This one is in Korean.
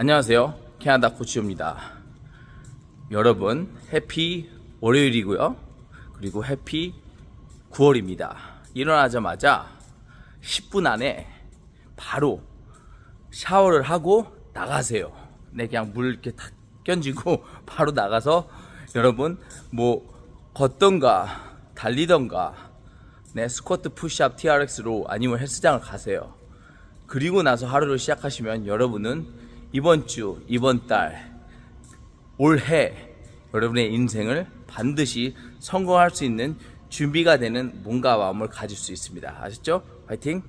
안녕하세요. 캐나다 코치입니다. 여러분 해피 월요일이고요. 그리고 해피 9월입니다. 일어나자마자 10분 안에 바로 샤워를 하고 나가세요. 네, 그냥 물 이렇게 탁 견지고 바로 나가서 여러분 걷던가 달리던가 스쿼트, 푸시업, TRX로 아니면 헬스장을 가세요. 그리고 나서 하루를 시작하시면 여러분은 이번 주, 이번 달, 올해 여러분의 인생을 반드시 성공할 수 있는 준비가 되는 몸과 마음을 가질 수 있습니다. 아셨죠? 화이팅!